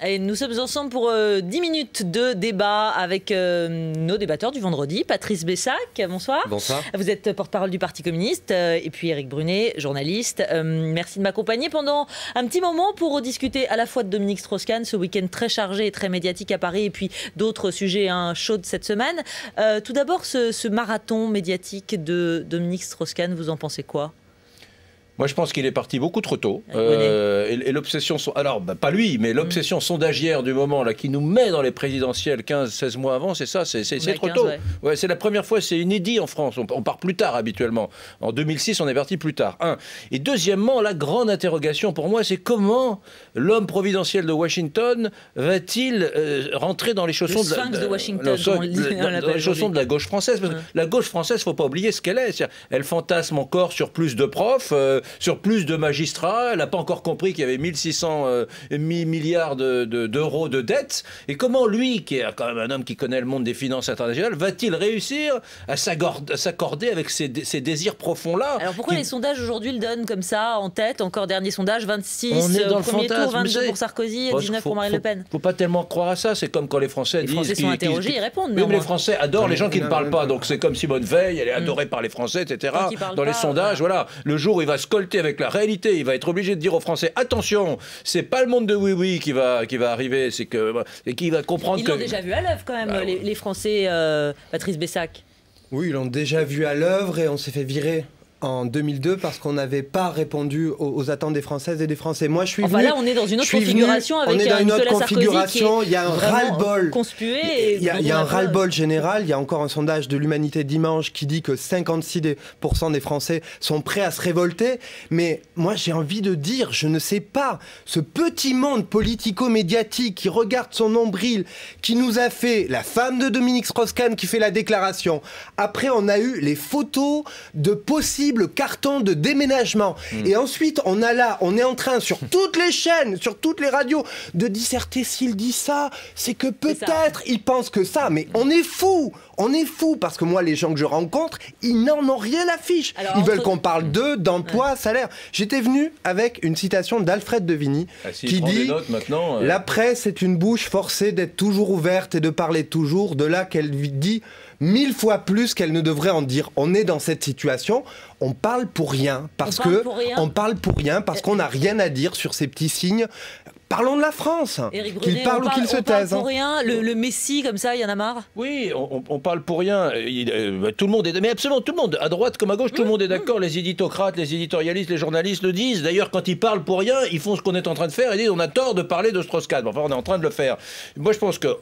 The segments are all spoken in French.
Et nous sommes ensemble pour 10 minutes de débat avec nos débatteurs du vendredi. Patrice Bessac, bonsoir. Bonsoir. Vous êtes porte-parole du Parti communiste. Et puis Éric Brunet, journaliste. Merci de m'accompagner pendant un petit moment pour discuter à la fois de Dominique Strauss-Kahn, ce week-end très chargé et très médiatique à Paris, et puis d'autres sujets chauds de cette semaine. Tout d'abord, ce marathon médiatique de Dominique Strauss-Kahn, vous en pensez quoi ? Moi, je pense qu'il est parti beaucoup trop tôt. Et l'obsession... Alors, pas lui, mais l'obsession sondagière du moment, là, qui nous met dans les présidentielles 15-16 mois avant, c'est ça, c'est trop tôt. Ouais, c'est la première fois, c'est inédit en France. On part plus tard, habituellement. En 2006, on est parti plus tard. Et deuxièmement, la grande interrogation pour moi, c'est comment l'homme providentiel de Washington va-t-il rentrer dans les chaussons de Washington, dans les chaussons de la gauche française. Parce que la gauche française, il ne faut pas oublier ce qu'elle est. Elle fantasme encore sur plus de profs, sur plus de magistrats. Elle n'a pas encore compris qu'il y avait 1600 milliards d'euros de dettes. Et comment lui, qui est quand même un homme qui connaît le monde des finances internationales, va-t-il réussir à s'accorder avec ces désirs profonds-là? Alors pourquoi les sondages aujourd'hui le donnent comme ça, en tête? Encore dernier sondage, 26 au premier tour, 22 pour Sarkozy, 19 pour Marine Le Pen. Faut pas tellement croire à ça. C'est comme quand les Français disent... Les Français sont interrogés, ils répondent. Oui, mais les Français adorent les gens qui ne parlent pas. Donc c'est comme Simone Veil, elle est adorée par les Français, etc. Dans les sondages, voilà. Le jour où il va se colter avec la réalité, il va être obligé de dire aux Français, attention, c'est pas le monde de oui-oui qui va arriver, c'est que... Et qui va comprendre que... Ils l'ont déjà vu à l'œuvre quand même, les Français, Patrice Bessac. Oui, ils l'ont déjà vu à l'œuvre et on s'est fait virer en 2002 parce qu'on n'avait pas répondu aux attentes des Françaises et des Français. Moi, je suis venu. Là, on est dans une autre configuration avec Nicolas Sarkozy qui est il y a un ras-le-bol conspué. Il y a un ras-le-bol général. Il y a encore un sondage de l'Humanité dimanche qui dit que 56% des Français sont prêts à se révolter. Mais moi, j'ai envie de dire, je ne sais pas, ce petit monde politico-médiatique qui regarde son nombril, qui nous a fait la femme de Dominique Strauss-Kahn qui fait la déclaration. Après, on a eu les photos de possibles carton de déménagement. Et ensuite, on est en train, sur toutes les chaînes, sur toutes les radios, de disserter s'il dit ça, c'est que peut-être il pense que ça. Mais on est fou. On est fou parce que moi, les gens que je rencontre, ils n'en ont rien à fiche. Ils veulent qu'on parle d'eux, d'emploi, salaire. J'étais venu avec une citation d'Alfred de Vigny qui dit « La presse est une bouche forcée d'être toujours ouverte et de parler toujours, de là qu'elle dit 1000 fois plus qu'elle ne devrait en dire. » On est dans cette situation, on parle pour rien parce qu'on n'a rien à dire sur ces petits signes. Parlons de la France, qu'il parle ou qu'il se taise. Pour rien, le Messie comme ça, il y en a marre. Oui, on parle pour rien. Tout le monde est, mais absolument tout le monde, à droite comme à gauche, tout le monde est d'accord. Les éditocrates, les éditorialistes, les journalistes le disent. D'ailleurs, quand ils parlent pour rien, ils font ce qu'on est en train de faire. Ils disent on a tort de parler de Strauss-Kahn. Enfin, on est en train de le faire. Moi, je pense que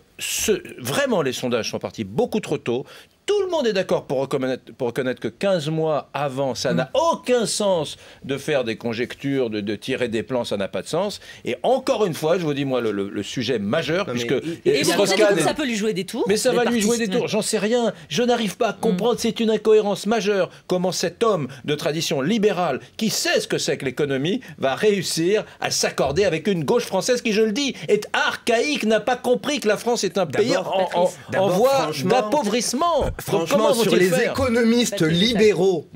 vraiment les sondages sont partis beaucoup trop tôt. Tout le monde est d'accord pour reconnaître que 15 mois avant, ça n'a aucun sens de faire des conjectures, de tirer des plans, ça n'a pas de sens. Et encore une fois, je vous dis, moi, le sujet majeur, puisque... Et vous pensez que ça peut lui jouer des tours? Mais ça va lui jouer des tours, j'en sais rien. Je n'arrive pas à comprendre, c'est une incohérence majeure, comment cet homme de tradition libérale, qui sait ce que c'est que l'économie, va réussir à s'accorder avec une gauche française qui, je le dis, est archaïque, n'a pas compris que la France est un pays en voie d'appauvrissement. Franchement, sur les économistes libéraux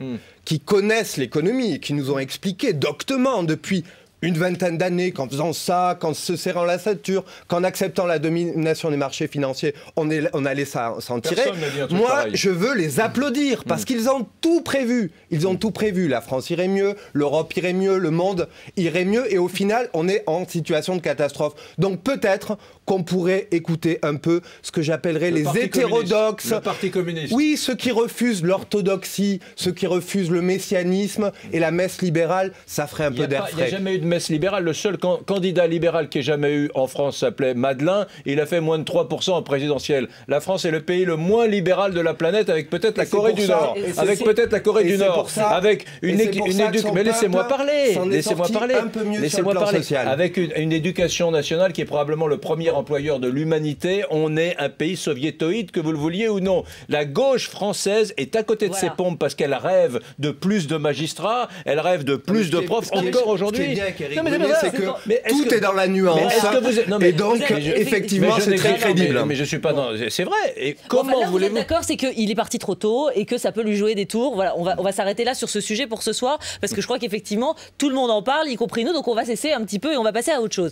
qui connaissent l'économie et qui nous ont expliqué doctement depuis une vingtaine d'années qu'en faisant ça, qu'en se serrant la ceinture, qu'en acceptant la domination des marchés financiers, on allait s'en tirer. Moi, je veux les applaudir parce qu'ils ont tout prévu. Ils ont tout prévu. La France irait mieux, l'Europe irait mieux, le monde irait mieux. Et au final, on est en situation de catastrophe. Donc peut-être qu'on pourrait écouter un peu ce que j'appellerais les hétérodoxes. Le Parti communiste. Oui, ceux qui refusent l'orthodoxie, ceux qui refusent le messianisme et la messe libérale, ça ferait un peu d'air frais. Il n'y a jamais eu de messe libérale. Le seul candidat libéral qui ait jamais eu en France s'appelait Madeleine. Et il a fait moins de 3% en présidentielle. La France est le pays le moins libéral de la planète, avec peut-être la Corée du Nord. Avec peut-être la Corée du Nord. Avec une éducation. Mais laissez-moi parler. Laissez-moi parler. Laissez-moi parler. Avec une éducation nationale qui est probablement le premier employeur de l'humanité. On est un pays soviétoïde, que vous le vouliez ou non. La gauche française est à côté de ses pompes parce qu'elle rêve de plus de magistrats, elle rêve de plus de profs encore aujourd'hui. Éric Non, mais Brunet, c'est c'est que mais est-ce tout que- est dans la nuance. Mais est-ce que vous êtes- non, mais- Et donc, vous êtes- effectivement, Mais je c'est très n'ai- crédible. Mais je suis pas dans. C'est vrai. Et Bon, comment là, vous êtes voulez-vous? d'accord, c'est qu'il est parti trop tôt et que ça peut lui jouer des tours. Voilà, on va s'arrêter là sur ce sujet pour ce soir parce que je crois qu'effectivement tout le monde en parle, y compris nous. Donc on va cesser un petit peu et on va passer à autre chose.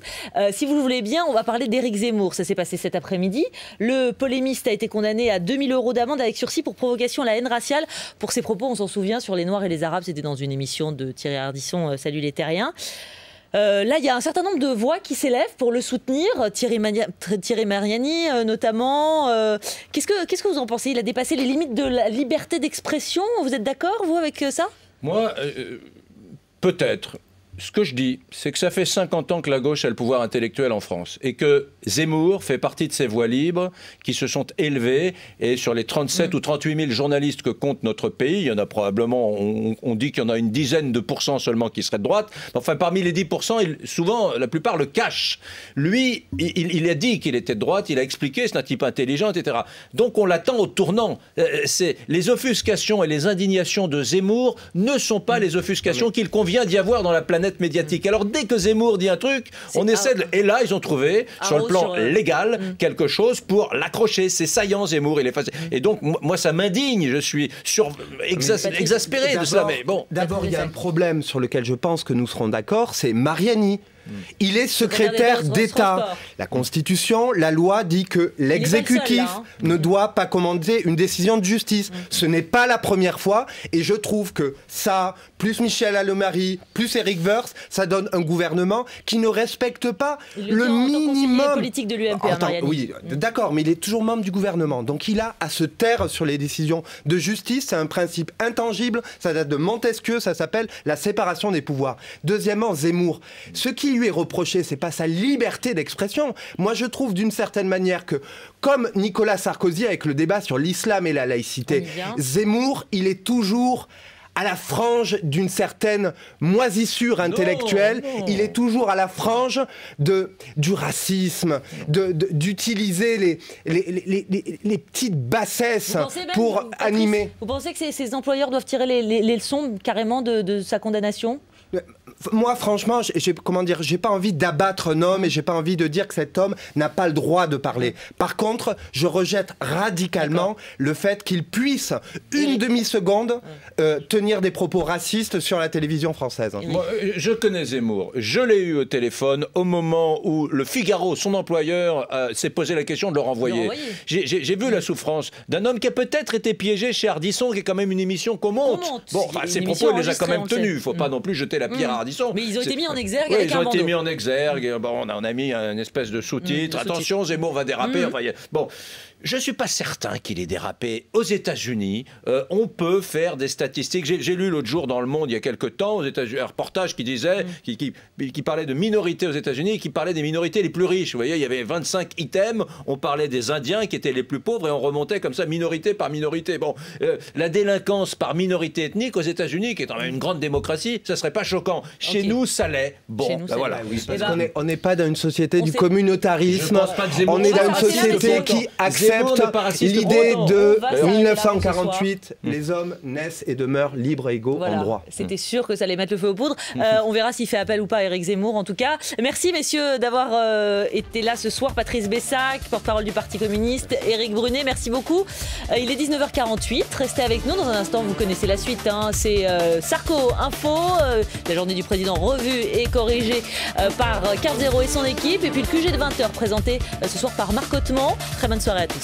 Si vous le voulez bien, on va parler d'Éric Zemmour. Ça s'est passé cet après-midi. Le polémiste a été condamné à 2000 € d'amende avec sursis pour provocation à la haine raciale. Pour ses propos, on s'en souvient, sur les Noirs et les Arabes, c'était dans une émission de Thierry Ardisson, Salut les Terriens. Là, il y a un certain nombre de voix qui s'élèvent pour le soutenir. Thierry Mariani, notamment. Qu'est-ce que vous en pensez? Il a dépassé les limites de la liberté d'expression. Vous êtes d'accord, vous, avec ça? Moi, peut-être. Ce que je dis, c'est que ça fait 50 ans que la gauche a le pouvoir intellectuel en France et que Zemmour fait partie de ces voix libres qui se sont élevées, et sur les 37 ou 38 000 journalistes que compte notre pays, il y en a probablement, on dit qu'il y en a une dizaine de pourcents seulement qui seraient de droite. Enfin, parmi les 10%, souvent, la plupart le cachent. Lui, il a dit qu'il était de droite, il a expliqué, c'est un type intelligent, etc. Donc on l'attend au tournant. Les offuscations et les indignations de Zemmour ne sont pas les offuscations qu'il convient d'y avoir dans la planète médiatique. Alors dès que Zemmour dit un truc, on essaie de... Et là, ils ont trouvé, sur le plan légal, quelque chose pour l'accrocher. C'est saillant, Zemmour, il est facile. Et donc, moi, ça m'indigne. Je suis exaspéré de ça. Mais bon. D'abord, il y a un problème sur lequel je pense que nous serons d'accord, c'est Mariani. Il est secrétaire d'État. La Constitution, la loi dit que l'exécutif ne doit pas commander une décision de justice. Ce n'est pas la première fois. Et je trouve que ça, plus Michel Allemarie, plus Éric Woerth, ça donne un gouvernement qui ne respecte pas le minimum politique de l'UMP. Oui, d'accord, mais il est toujours membre du gouvernement. Donc il a à se taire sur les décisions de justice. C'est un principe intangible. Ça date de Montesquieu. Ça s'appelle la séparation des pouvoirs. Deuxièmement, Zemmour. Ce qui lui est reproché, c'est pas sa liberté d'expression. Moi, je trouve d'une certaine manière que, comme Nicolas Sarkozy avec le débat sur l'islam et la laïcité, Zemmour, il est toujours à la frange d'une certaine moisissure intellectuelle. Non. Il est toujours à la frange du racisme, d'utiliser les petites bassesses pour animer. Vous pensez que ces employeurs doivent tirer les leçons carrément de sa condamnation ? Moi, franchement, j'ai pas envie d'abattre un homme et j'ai pas envie de dire que cet homme n'a pas le droit de parler. Par contre, je rejette radicalement le fait qu'il puisse, une demi-seconde, tenir des propos racistes sur la télévision française. Moi, je connais Zemmour. Je l'ai eu au téléphone au moment où le Figaro, son employeur, s'est posé la question de le renvoyer. J'ai vu la souffrance d'un homme qui a peut-être été piégé chez Ardisson, qui est quand même une émission qu'on monte. Bon, ses propos, il les a quand même tenus. Il ne faut pas non plus jeter la pierre à Ardisson. Mais ils ont été mis en exergue avec un bandeau. Ils ont été mis en exergue. Bon, on a mis un espèce de sous-titre. Attention, Zemmour va déraper. Enfin, bon. Je ne suis pas certain qu'il ait dérapé. Aux États-Unis, on peut faire des statistiques. J'ai lu l'autre jour dans Le Monde, il y a quelque temps, aux États-Unis, un reportage qui disait, qui parlait de minorités aux États-Unis, et qui parlait des minorités les plus riches. Vous voyez, il y avait 25 items. On parlait des Indiens qui étaient les plus pauvres et on remontait comme ça minorité par minorité. Bon, la délinquance par minorité ethnique aux États-Unis, qui est quand même une grande démocratie, ça serait pas choquant. Chez nous, ça l'est. Bon, nous, voilà. Oui, parce qu'on n'est pas dans une société du communautarisme. On est dans une société qui accepte l'idée de 1948, les hommes naissent et demeurent libres et égaux en droit. C'était sûr que ça allait mettre le feu aux poudres. On verra s'il fait appel ou pas à Éric Zemmour, en tout cas. Merci, messieurs, d'avoir été là ce soir. Patrice Bessac, porte-parole du Parti communiste. Éric Brunet, merci beaucoup. Il est 19h48. Restez avec nous. Dans un instant, vous connaissez la suite. C'est Sarko Info, la journée du président revue et corrigée par Carte Zéro et son équipe. Et puis le QG de 20h, présenté ce soir par Marc Hautement. Très bonne soirée à tous.